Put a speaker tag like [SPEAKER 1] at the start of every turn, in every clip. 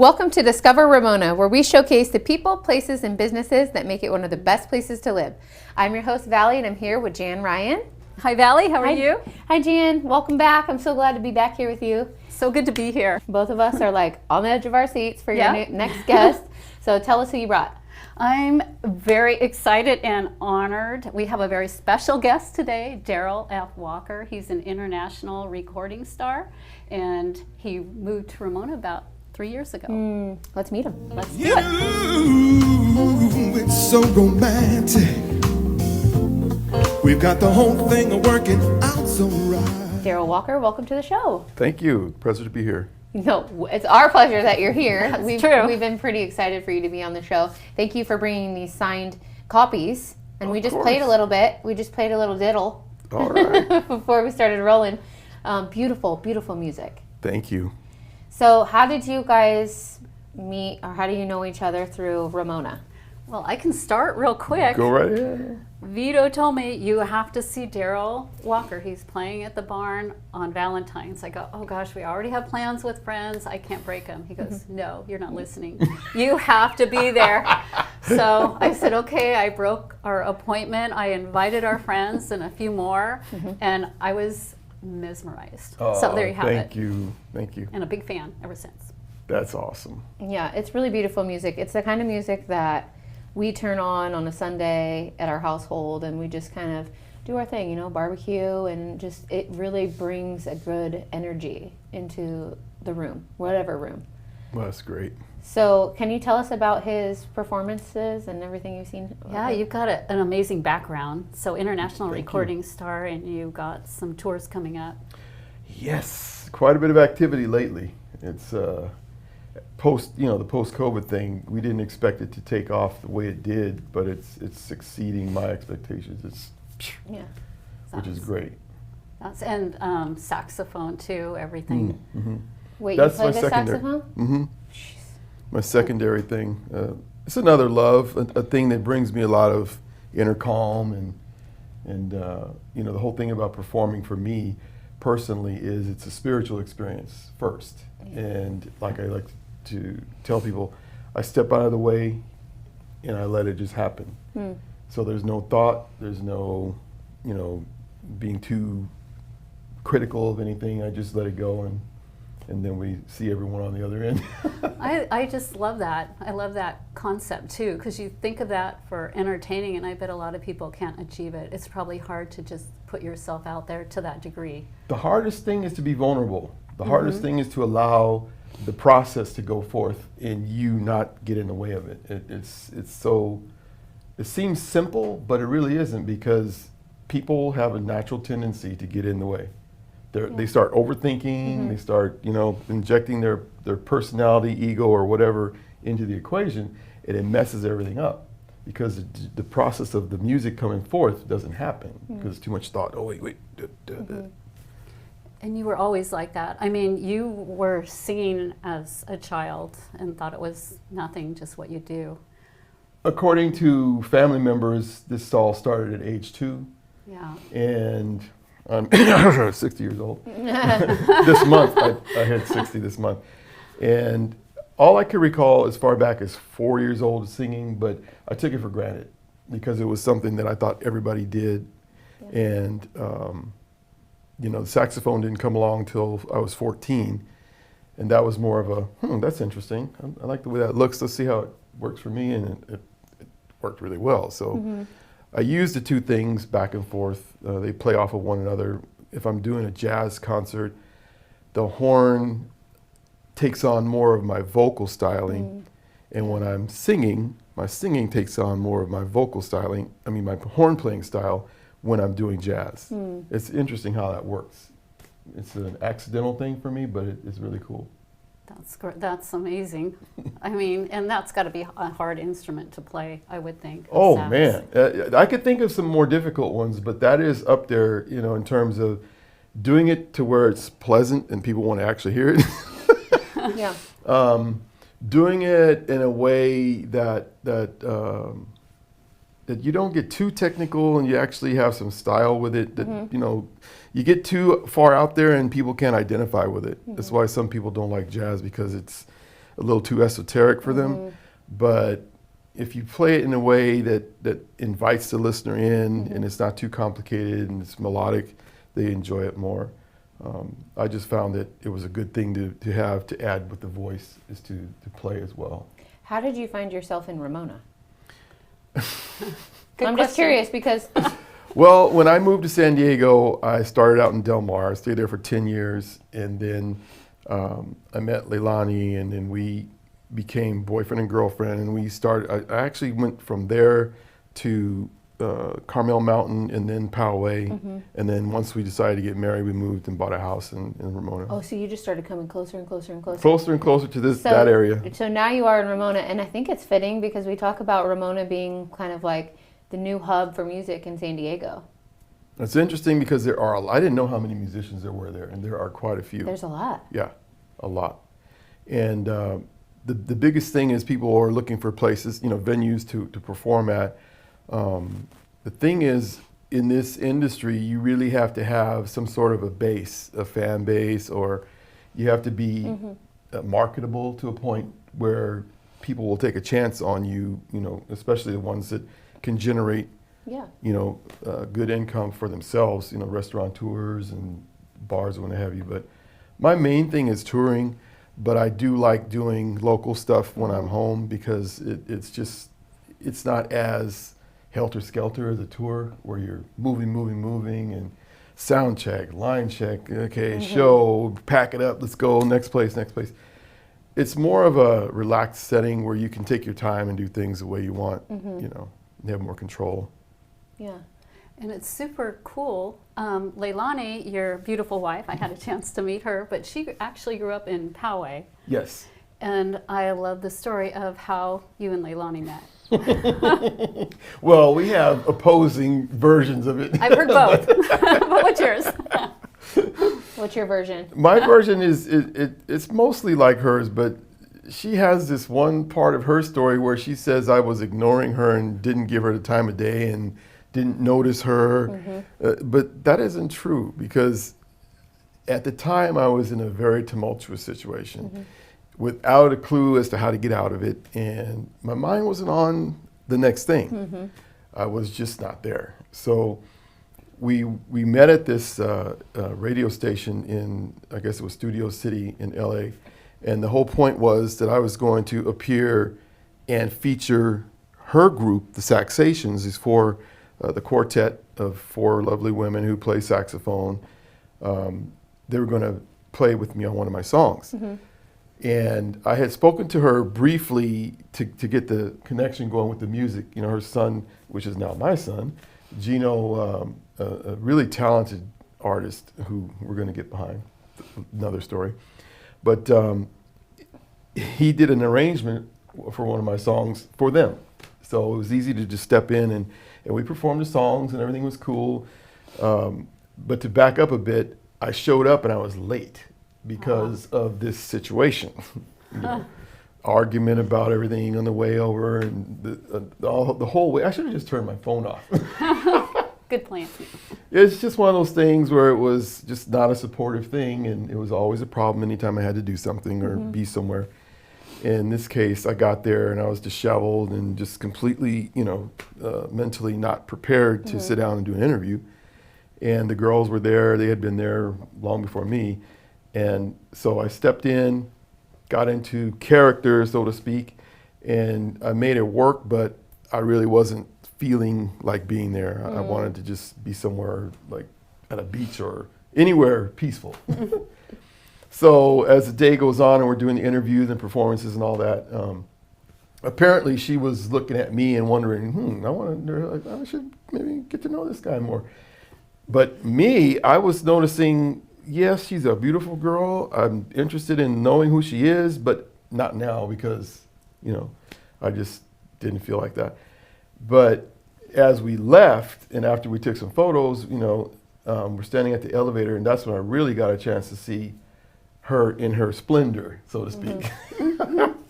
[SPEAKER 1] Welcome to Discover Ramona, where we showcase the people, places, and businesses that make it one of the best places to live. I'm your host, Valley, and I'm here with Jan Ryan.
[SPEAKER 2] Hi, Valley. How are you?
[SPEAKER 1] Hi, Jan. Welcome back. I'm so glad to be back here with you.
[SPEAKER 2] So good to be here.
[SPEAKER 1] Both of us are like on the edge of our seats for your next guest. So tell us who you brought.
[SPEAKER 2] I'm very excited and honored. We have a very special guest today, Darryl F. Walker. He's an international recording star, and he moved to Ramona about 3 years ago.
[SPEAKER 1] Let's meet him.
[SPEAKER 2] Let's do it.
[SPEAKER 3] It's so romantic. We've got the whole thing working out so right.
[SPEAKER 1] Darryl Walker, welcome to the show.
[SPEAKER 4] Thank you. Pleasure to be here.
[SPEAKER 1] No, it's our pleasure that you're here.
[SPEAKER 2] That's true.
[SPEAKER 1] We've been pretty excited for you to be on the show. Thank you for bringing these signed copies. And we just played a little bit. We just played a little diddle.
[SPEAKER 4] All right.
[SPEAKER 1] Before we started rolling. Beautiful, beautiful music.
[SPEAKER 4] Thank you.
[SPEAKER 1] So how did you guys meet, or how do you know each other through Ramona?
[SPEAKER 2] Well, I can start real quick.
[SPEAKER 4] Go right ahead.
[SPEAKER 2] Vito told me, you have to see Darryl Walker. He's playing at the barn on Valentine's. I go, oh gosh, we already have plans with friends. I can't break them. He goes, no, you're not listening. You have to be there. So I said, okay. I broke our appointment. I invited our friends and a few more, and I was mesmerized. So there you have it.
[SPEAKER 4] Thank you. Thank you.
[SPEAKER 2] And a big fan ever since.
[SPEAKER 4] That's awesome.
[SPEAKER 1] Yeah, it's really beautiful music. It's the kind of music that we turn on a Sunday at our household, and we just kind of do our thing, you know, barbecue, and just it really brings a good energy into the room, whatever room.
[SPEAKER 4] Well, that's great.
[SPEAKER 1] So can you tell us about his performances and everything you've seen?
[SPEAKER 2] Yeah, you've got an amazing background. So international
[SPEAKER 4] Thank
[SPEAKER 2] recording star, and you got some tours coming up.
[SPEAKER 4] Yes, quite a bit of activity lately. It's the post-COVID thing. We didn't expect it to take off the way it did, but it's exceeding my expectations. Which is great.
[SPEAKER 2] And saxophone too. Everything.
[SPEAKER 1] Wait,
[SPEAKER 4] That's
[SPEAKER 1] you play
[SPEAKER 4] my
[SPEAKER 1] the
[SPEAKER 4] secondary.
[SPEAKER 1] saxophone?
[SPEAKER 4] My secondary thing. It's another love, a thing that brings me a lot of inner calm, and the whole thing about performing for me personally is it's a spiritual experience first. And like I like to tell people, I step out of the way and I let it just happen. So there's no thought, there's no, being too critical of anything. I just let it go, and then we see everyone on the other end.
[SPEAKER 2] I just love that. I love that concept too, because you think of that for entertaining, and I bet a lot of people can't achieve it. It's probably hard to just put yourself out there to that degree.
[SPEAKER 4] The hardest thing is to be vulnerable. The hardest thing is to allow the process to go forth and you not get in the way of it. It seems simple, but it really isn't, because people have a natural tendency to get in the way. They start overthinking, they start, injecting their personality, ego, or whatever into the equation, and it messes everything up, because the process of the music coming forth doesn't happen because too much thought. Oh, wait.
[SPEAKER 2] And you were always like that. I mean, you were singing as a child and thought it was nothing, just what you do.
[SPEAKER 4] According to family members, this all started at age 2.
[SPEAKER 2] Yeah.
[SPEAKER 4] And I'm 60 years old. This month, I hit 60 this month. And all I can recall as far back as 4 years old singing, but I took it for granted because it was something that I thought everybody did. Yeah. And, the saxophone didn't come along until I was 14. And that was more of a, that's interesting. I like the way that looks. Let's see how it works for me. And it worked really well. So I use the two things back and forth. They play off of one another. If I'm doing a jazz concert, the horn takes on more of my vocal styling. And when I'm singing, my singing takes on more of my vocal styling. I mean, my horn playing style when I'm doing jazz. It's interesting how that works. It's an accidental thing for me, but it's really cool.
[SPEAKER 2] That's great. That's amazing. I mean, and that's got to be a hard instrument to play, I would think.
[SPEAKER 4] Oh, man. I could think of some more difficult ones, but that is up there, in terms of doing it to where it's pleasant and people want to actually hear it.
[SPEAKER 1] Yeah.
[SPEAKER 4] Doing it in a way that you don't get too technical and you actually have some style with it. That you get too far out there and people can't identify with it. That's why some people don't like jazz, because it's a little too esoteric for them. But if you play it in a way that invites the listener in and it's not too complicated and it's melodic, they enjoy it more. I just found that it was a good thing to have to add with the voice is to play as well.
[SPEAKER 1] How did you find yourself in Ramona?
[SPEAKER 2] Good
[SPEAKER 1] I'm
[SPEAKER 2] question.
[SPEAKER 1] just curious because
[SPEAKER 4] Well, when I moved to San Diego, I started out in Del Mar. I stayed there for 10 years, and then I met Leilani, and then we became boyfriend and girlfriend, and we started, I actually went from there to Carmel Mountain and then Poway, and then once we decided to get married, we moved and bought a house in Ramona.
[SPEAKER 1] oh, so you just started coming closer and closer and closer.
[SPEAKER 4] Closer and closer to that area.
[SPEAKER 1] So now you are in Ramona, and I think it's fitting because we talk about Ramona being kind of like the new hub for music in San Diego.
[SPEAKER 4] It's interesting because I didn't know how many musicians there were there, and there are quite a few.
[SPEAKER 1] There's a lot.
[SPEAKER 4] Yeah, a lot. And the biggest thing is people are looking for places, venues to perform at. The thing is, in this industry, you really have to have some sort of a base, a fan base, or you have to be marketable to a point where people will take a chance on you, especially the ones that can generate, good income for themselves, restaurateurs and bars and what have you. But my main thing is touring, but I do like doing local stuff when I'm home because it's not as helter-skelter as a tour where you're moving, and sound check, line check, okay, show, pack it up, let's go, next place. It's more of a relaxed setting where you can take your time and do things the way you want, you have more control.
[SPEAKER 1] Yeah.
[SPEAKER 2] And it's super cool. Leilani, your beautiful wife, I had a chance to meet her, but she actually grew up in Poway.
[SPEAKER 4] Yes.
[SPEAKER 2] And I love the story of how you and Leilani met.
[SPEAKER 4] Well, we have opposing versions of it.
[SPEAKER 2] I've heard both. But what's yours?
[SPEAKER 1] What's your version?
[SPEAKER 4] My version is it's mostly like hers, but she has this one part of her story where she says I was ignoring her and didn't give her the time of day and didn't notice her. But that isn't true because at the time I was in a very tumultuous situation without a clue as to how to get out of it. And my mind wasn't on the next thing. I was just not there. So we met at this radio station in, I guess it was Studio City in LA. And the whole point was that I was going to appear and feature her group, the Saxations, is for the quartet of 4 lovely women who play saxophone. They were going to play with me on one of my songs. And I had spoken to her briefly to get the connection going with the music. Her son, which is now my son, Gino, a really talented artist who we're going to get behind, another story. But he did an arrangement for one of my songs for them. So it was easy to just step in and we performed the songs and everything was cool. But to back up a bit, I showed up and I was late because of this situation. Argument about everything on the way over and the whole way. I should have just turned my phone off.
[SPEAKER 2] Good plan.
[SPEAKER 4] It's just one of those things where it was just not a supportive thing, and it was always a problem anytime I had to do something or be somewhere. In this case, I got there and I was disheveled and just completely, mentally not prepared to sit down and do an interview. And the girls were there; they had been there long before me, and so I stepped in, got into character, so to speak, and I made it work. But I really wasn't feeling like being there. I wanted to just be somewhere like at a beach or anywhere peaceful. So as the day goes on and we're doing the interviews and performances and all that, apparently she was looking at me and wondering, I should maybe get to know this guy more. But me, I was noticing, yes, she's a beautiful girl. I'm interested in knowing who she is, but not now because, I just didn't feel like that. But as we left and after we took some photos, we're standing at the elevator and that's when I really got a chance to see her in her splendor, so to speak.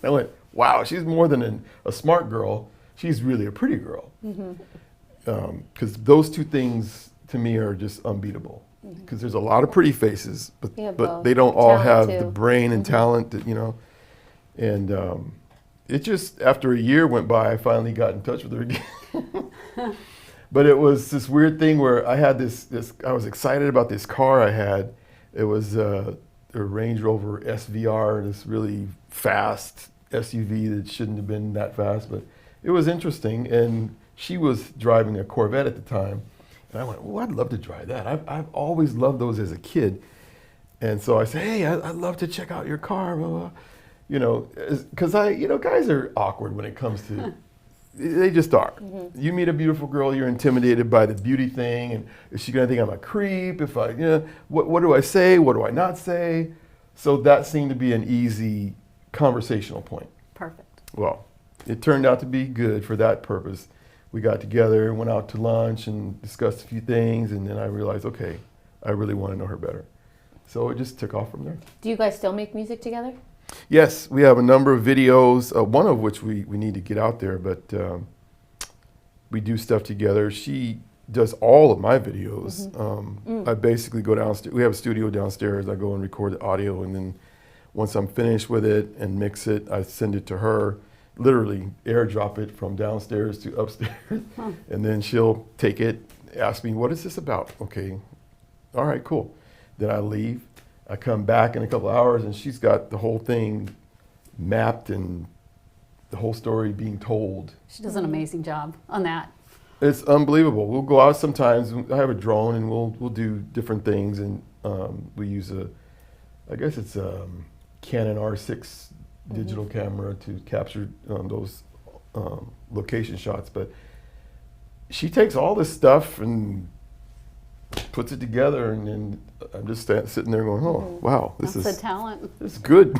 [SPEAKER 4] I went, wow, she's more than a smart girl. She's really a pretty girl. Because those two things to me are just unbeatable. Because there's a lot of pretty faces, but they don't all have the brain and talent that, And it just, after a year went by, I finally got in touch with her again. But it was this weird thing where I had I was excited about this car I had. It was a Range Rover SVR, this really fast SUV that shouldn't have been that fast, but it was interesting. And she was driving a Corvette at the time. And I went, well, I'd love to drive that. I've always loved those as a kid. And so I said, hey, I'd love to check out your car, blah, blah. You know, because guys are awkward when it comes to, they just are. Mm-hmm. You meet a beautiful girl, you're intimidated by the beauty thing, and is she gonna think I'm a creep? If what do I say? What do I not say? So that seemed to be an easy conversational point.
[SPEAKER 2] Perfect.
[SPEAKER 4] Well, it turned out to be good for that purpose. We got together, went out to lunch, and discussed a few things, and then I realized, okay, I really want to know her better. So it just took off from there.
[SPEAKER 1] Do you guys still make music together?
[SPEAKER 4] Yes, we have a number of videos, one of which we need to get out there, but we do stuff together. She does all of my videos. Mm-hmm. I basically go downstairs. We have a studio downstairs. I go and record the audio, and then once I'm finished with it and mix it, I send it to her, literally airdrop it from downstairs to upstairs, and then she'll take it, ask me, what is this about? Okay, all right, cool. Then I leave. I come back in a couple hours, and she's got the whole thing mapped and the whole story being told.
[SPEAKER 2] She does an amazing job on that.
[SPEAKER 4] It's unbelievable. We'll go out sometimes. I have a drone, and we'll do different things, and we use I guess it's a Canon R6 digital camera to capture those location shots. But she takes all this stuff and puts it together, and then I'm just sitting there going, oh, wow,
[SPEAKER 2] That's a talent.
[SPEAKER 4] This is good.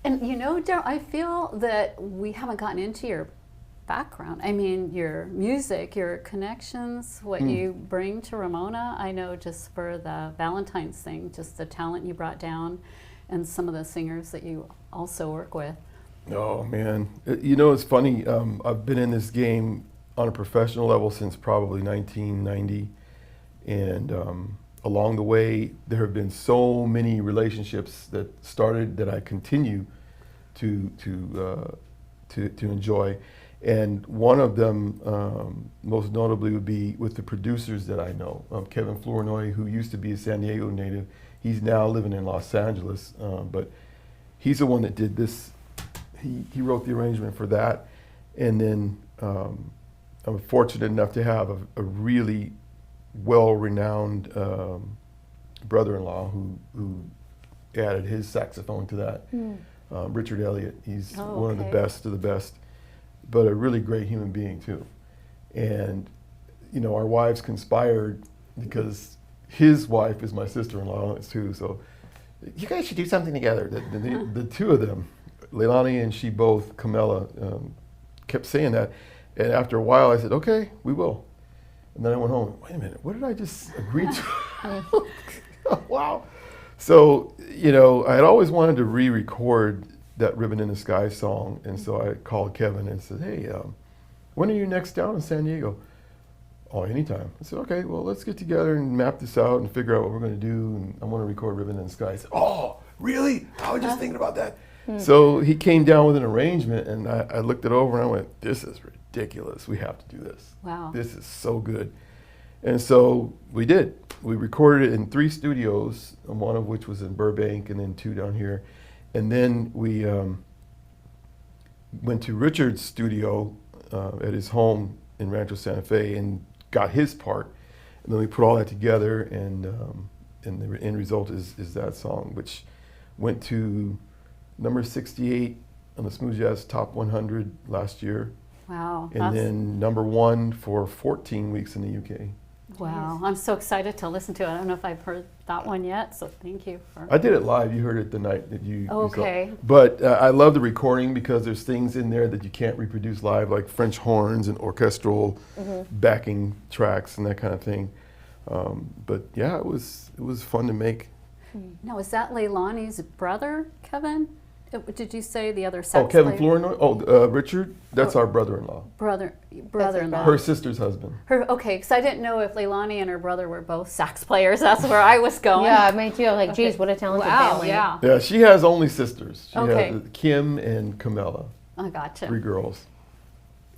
[SPEAKER 2] And Darryl, I feel that we haven't gotten into your background. I mean, your music, your connections, what you bring to Ramona. I know just for the Valentine's thing, just the talent you brought down, and some of the singers that you also work with.
[SPEAKER 4] Oh, man. It's funny. I've been in this game on a professional level since probably 1990. And along the way, there have been so many relationships that started that I continue to enjoy. And one of them, most notably, would be with the producers that I know. Kevin Flournoy, who used to be a San Diego native, he's now living in Los Angeles, but he's the one that did this. He wrote the arrangement for that. And then I'm fortunate enough to have a really well-renowned brother-in-law who added his saxophone to that. Richard Elliott. He's one of the best of the best, but a really great human being too. And our wives conspired because his wife is my sister-in-law too. So you guys should do something together. The two of them, Leilani and she both, Camilla, kept saying that. And after a while, I said, okay, we will. And then I went home, wait a minute, what did I just agree to? Wow. So, I had always wanted to re-record that Ribbon in the Sky song. And so I called Kevin and said, hey, when are you next down in San Diego? Oh, anytime. I said, okay, well, let's get together and map this out and figure out what we're going to do. And I want to record Ribbon in the Sky. I said, oh, really? I was just thinking about that. So he came down with an arrangement, and I looked it over, and I went, this is ridiculous. We have to do this.
[SPEAKER 2] Wow.
[SPEAKER 4] This is so good. And so we did. We recorded it in 3 studios, one of which was in Burbank, and then 2 down here. And then we went to Richard's studio at his home in Rancho Santa Fe and got his part. And then we put all that together, and the end result is that song, which went to number 68 on the Smooth Jazz Top 100 last year.
[SPEAKER 2] Wow.
[SPEAKER 4] And then number 1 for 14 weeks in the UK.
[SPEAKER 2] Wow. I'm so excited to listen to it. I don't know if I've heard that one yet, so thank you.
[SPEAKER 4] I did it live. You heard it the night that you
[SPEAKER 2] Okay.
[SPEAKER 4] saw. But I love the recording because there's things in there that you can't reproduce live, like French horns and orchestral backing tracks and that kind of thing. But yeah, it was fun to make.
[SPEAKER 2] Now, is that Leilani's brother, Kevin? Did you say the other
[SPEAKER 4] Oh,
[SPEAKER 2] sax
[SPEAKER 4] Kevin
[SPEAKER 2] player?
[SPEAKER 4] Flournoy? Richard? That's our brother-in-law.
[SPEAKER 2] Brother-in-law.
[SPEAKER 4] Her sister's husband.
[SPEAKER 2] Okay, because I didn't know if Leilani and her brother were both sax players. That's where I was going.
[SPEAKER 1] Yeah, me too. Like,
[SPEAKER 2] Okay.
[SPEAKER 1] geez, what a talented
[SPEAKER 2] Wow,
[SPEAKER 1] family.
[SPEAKER 2] yeah.
[SPEAKER 4] Yeah, she has only sisters. She
[SPEAKER 2] Okay.
[SPEAKER 4] has Kim and Camilla,
[SPEAKER 2] I gotcha.
[SPEAKER 4] 3 girls.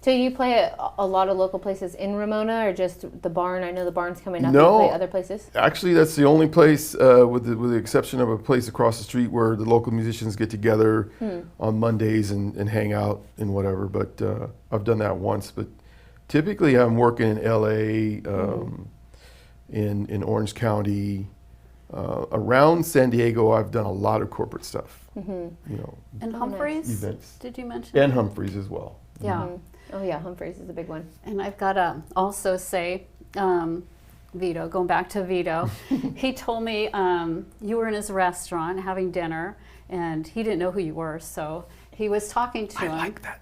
[SPEAKER 1] So you play at a lot of local places in Ramona, or just the barn? I know the barn's coming up.
[SPEAKER 4] No.
[SPEAKER 1] You play other places?
[SPEAKER 4] Actually, that's the only place, with the exception of a place across the street where the local musicians get together on Mondays and hang out and whatever. But I've done that once. But typically, I'm working in LA, in Orange County, around San Diego. I've done a lot of corporate stuff. You know,
[SPEAKER 2] And
[SPEAKER 1] Oh, nice.
[SPEAKER 2] Humphreys?
[SPEAKER 4] Events.
[SPEAKER 2] Did you mention?
[SPEAKER 4] and Humphreys as well.
[SPEAKER 2] Yeah.
[SPEAKER 1] Oh yeah, Humphreys is a big one.
[SPEAKER 2] And I've got to also say, Vito, going back to Vito, he told me you were in his restaurant having dinner, and he didn't know who you were, so he was talking to him.
[SPEAKER 4] I like that.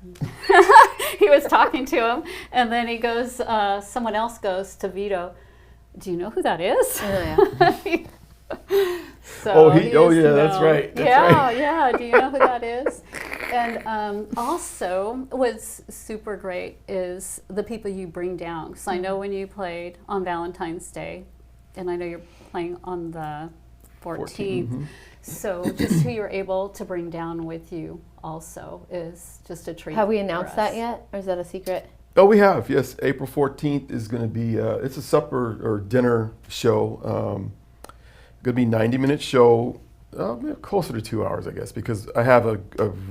[SPEAKER 2] He was talking to him, and then he goes, someone else goes to Vito, do you know who that is?
[SPEAKER 1] Oh yeah.
[SPEAKER 2] So
[SPEAKER 4] Oh,
[SPEAKER 2] he
[SPEAKER 4] oh
[SPEAKER 2] used
[SPEAKER 4] yeah,
[SPEAKER 2] to
[SPEAKER 4] that's
[SPEAKER 2] know.
[SPEAKER 4] right. That's
[SPEAKER 2] yeah,
[SPEAKER 4] right.
[SPEAKER 2] yeah. Do you know who that is? And also, what's super great is the people you bring down. Because I know when you played on Valentine's Day, and I know you're playing on the 14th. So just who you're able to bring down with you also is just a treat.
[SPEAKER 1] Have we
[SPEAKER 2] for
[SPEAKER 1] announced
[SPEAKER 2] us.
[SPEAKER 1] that yet, or is that a secret?
[SPEAKER 4] Oh, we have, yes. April 14th is going to be, it's a supper or dinner show. Going to be 90-minute show, closer to 2 hours, I guess, because I have a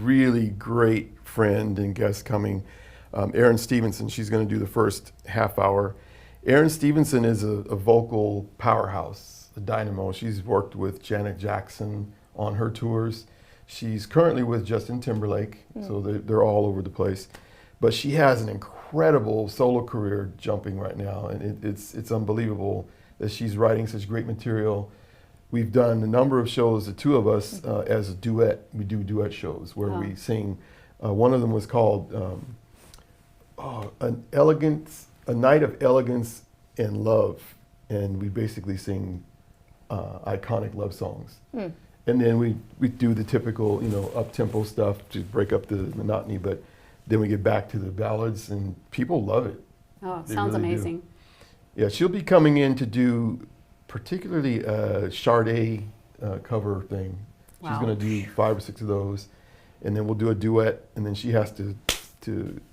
[SPEAKER 4] really great friend and guest coming, Erin Stevenson. She's going to do the first half hour. Erin Stevenson is a vocal powerhouse, a dynamo. She's worked with Janet Jackson on her tours. She's currently with Justin Timberlake, so they're all over the place. But she has an incredible solo career jumping right now, and it's unbelievable that she's writing such great material. We've done a number of shows, the two of us, as a duet. We do duet shows where we sing. One of them was called A Night of Elegance and Love, and we basically sing iconic love songs. And then we do the typical, up-tempo stuff to break up the monotony, but then we get back to the ballads, and people love it.
[SPEAKER 2] Oh, it
[SPEAKER 4] They
[SPEAKER 2] sounds
[SPEAKER 4] really do.
[SPEAKER 2] amazing.
[SPEAKER 4] Yeah, she'll be coming in to do particularly a Sade cover thing. She's
[SPEAKER 2] Wow.
[SPEAKER 4] going to do 5 or 6 of those, and then we'll do a duet, and then she has to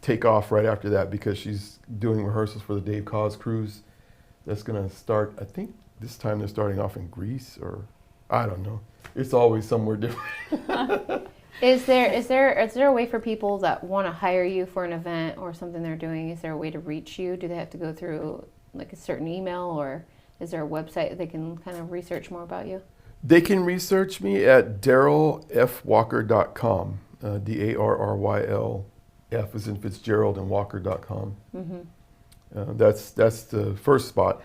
[SPEAKER 4] take off right after that because she's doing rehearsals for the Dave Koz cruise. That's going to start, I think this time they're starting off in Greece, or I don't know. It's always somewhere different.
[SPEAKER 1] Is there a way for people that want to hire you for an event or something they're doing? Is there a way to reach you? Do they have to go through like a certain email, or is there a website that they can kind of research more about you?
[SPEAKER 4] They can research me at darrylfwalker.com, DARRYL, F as in Fitzgerald, and Walker.com. That's the first spot.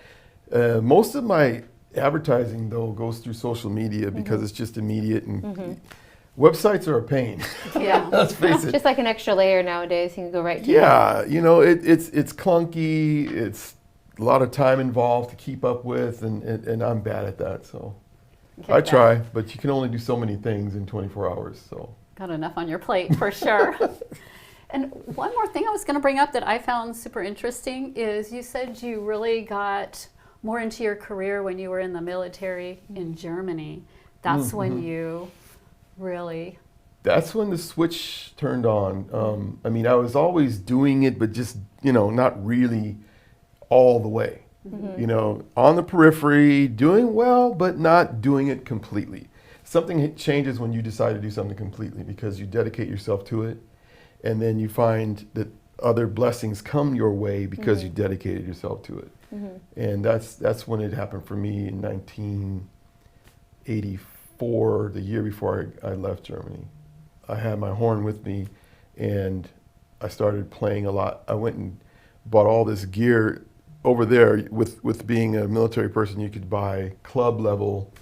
[SPEAKER 4] Most of my advertising, though, goes through social media because it's just immediate, and websites are a pain.
[SPEAKER 1] Yeah.
[SPEAKER 4] Let's face it.
[SPEAKER 1] Just like an extra layer nowadays, you can go right to
[SPEAKER 4] Yeah, it's clunky. It's a lot of time involved to keep up with, and I'm bad at that. So
[SPEAKER 1] Get
[SPEAKER 4] I
[SPEAKER 1] that.
[SPEAKER 4] try, but you can only do so many things in 24 hours. So
[SPEAKER 2] Got enough on your plate for sure. And one more thing I was going to bring up that I found super interesting is you said you really got more into your career when you were in the military in Germany. That's when you really...
[SPEAKER 4] that's when the switch turned on. I mean, I was always doing it, but just, not really all the way. On the periphery, doing well, but not doing it completely. Something changes when you decide to do something completely because you dedicate yourself to it, and then you find that other blessings come your way because you dedicated yourself to it. And that's when it happened for me in 1984, the year before I left Germany. I had my horn with me, and I started playing a lot. I went and bought all this gear over there. With being a military person, you could buy club level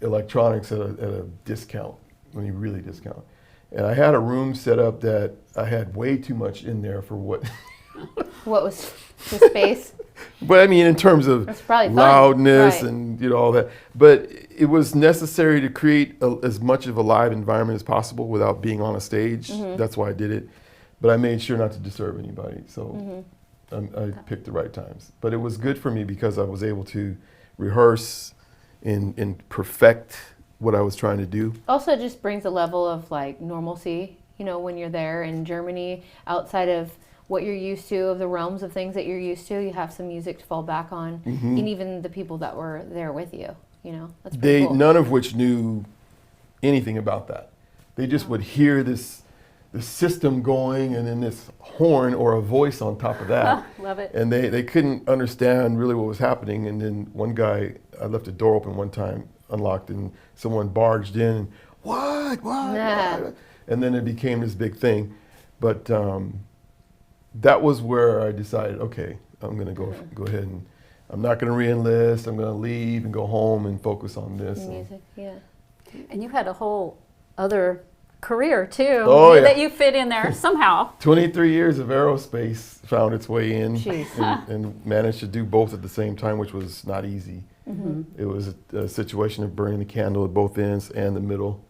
[SPEAKER 4] electronics at a discount, when you really discount. And I had a room set up that I had way too much in there for what.
[SPEAKER 1] What was the space?
[SPEAKER 4] But I mean, in terms of
[SPEAKER 1] That's probably fun.
[SPEAKER 4] loudness
[SPEAKER 1] Right.
[SPEAKER 4] and all that. But it was necessary to create as much of a live environment as possible without being on a stage. That's why I did it. But I made sure not to disturb anybody. So I picked the right times. But it was good for me because I was able to rehearse and perfect what I was trying to do.
[SPEAKER 1] Also, it just brings a level of like normalcy, you know, when you're there in Germany, outside of what you're used to, of the realms of things that you're used to, you have some music to fall back on, and even the people that were there with you, you know, that's pretty cool.
[SPEAKER 4] None of which knew anything about that. They just would hear this system going and then this horn or a voice on top of that.
[SPEAKER 2] Love it.
[SPEAKER 4] And they couldn't understand really what was happening. And then one guy, I left the door open one time, unlocked, and someone barged in. What?
[SPEAKER 1] Nah.
[SPEAKER 4] And then it became this big thing. But that was where I decided, okay, I'm going to go ahead and I'm not going to re-enlist. I'm going to leave and go home and focus on this.
[SPEAKER 1] Music, yeah.
[SPEAKER 2] And you had a whole other career too that you fit in there somehow.
[SPEAKER 4] 23 years of aerospace found its way in
[SPEAKER 1] Jeez.
[SPEAKER 4] and managed to do both at the same time, which was not easy. It was a situation of burning the candle at both ends and the middle.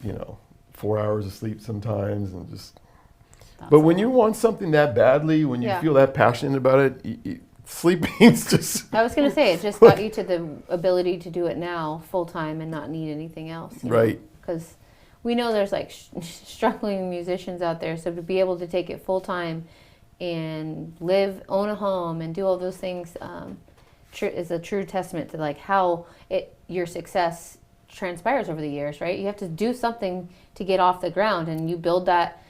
[SPEAKER 4] You know, 4 hours of sleep sometimes, and just. But when you want something that badly, when you feel that passionate about it, sleeping's just.
[SPEAKER 1] I was going to say, it just got you to the ability to do it now full time and not need anything else.
[SPEAKER 4] Right.
[SPEAKER 1] Because we know there's like struggling musicians out there, so to be able to take it full time and own a home and do all those things is a true testament to like how your success transpires over the years, right? You have to do something to get off the ground, and you build that.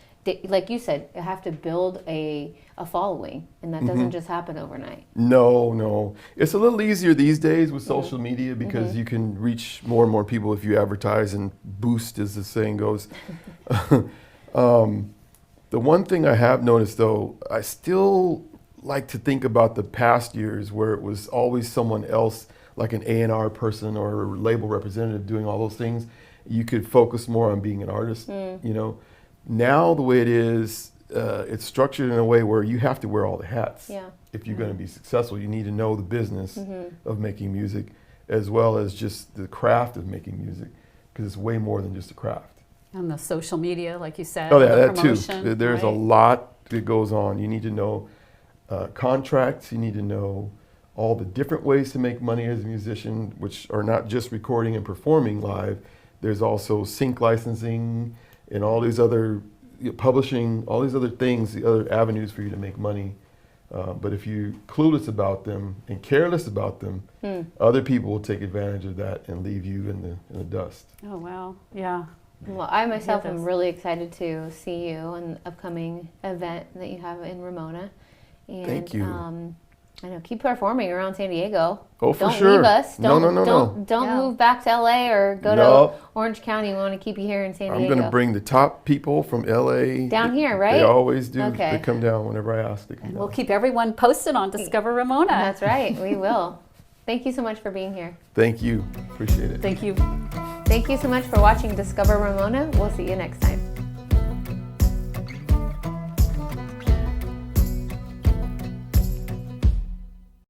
[SPEAKER 1] Like you said, you have to build a following, and that doesn't just happen overnight.
[SPEAKER 4] No. It's a little easier these days with social media because you can reach more and more people if you advertise and boost, as the saying goes. The one thing I have noticed, though, I still like to think about the past years where it was always someone else, like an A&R person or a label representative doing all those things. You could focus more on being an artist, you know. Now the way it is, it's structured in a way where you have to wear all the hats.
[SPEAKER 1] Yeah.
[SPEAKER 4] If you're going to be successful, you need to know the business of making music as well as just the craft of making music, because it's way more than just a craft.
[SPEAKER 2] And the social media, like you said.
[SPEAKER 4] Oh yeah,
[SPEAKER 2] the
[SPEAKER 4] that
[SPEAKER 2] promotion,
[SPEAKER 4] too. There's a lot that goes on. You need to know contracts. You need to know all the different ways to make money as a musician, which are not just recording and performing live. There's also sync licensing and all these other publishing, all these other things, the other avenues for you to make money. But if you're clueless about them and careless about them, other people will take advantage of that and leave you in the dust.
[SPEAKER 2] Oh, wow. Yeah.
[SPEAKER 1] Well, I myself am really excited to see you in the upcoming event that you have in Ramona. And,
[SPEAKER 4] Thank you.
[SPEAKER 1] I know, keep performing around San Diego.
[SPEAKER 4] Oh, for
[SPEAKER 1] don't
[SPEAKER 4] sure.
[SPEAKER 1] Don't leave us.
[SPEAKER 4] No.
[SPEAKER 1] Don't move back to LA or go to Orange County. We want to keep you here in San Diego.
[SPEAKER 4] I'm going to bring the top people from LA.
[SPEAKER 1] Down here, right?
[SPEAKER 4] They always do.
[SPEAKER 1] Okay.
[SPEAKER 4] They come down whenever I ask. They come down.
[SPEAKER 2] We'll keep everyone posted on Discover Ramona.
[SPEAKER 1] That's right. We will. Thank you so much for being here.
[SPEAKER 4] Thank you. Appreciate it.
[SPEAKER 2] Thank you.
[SPEAKER 1] Thank you so much for watching Discover Ramona. We'll see you next time.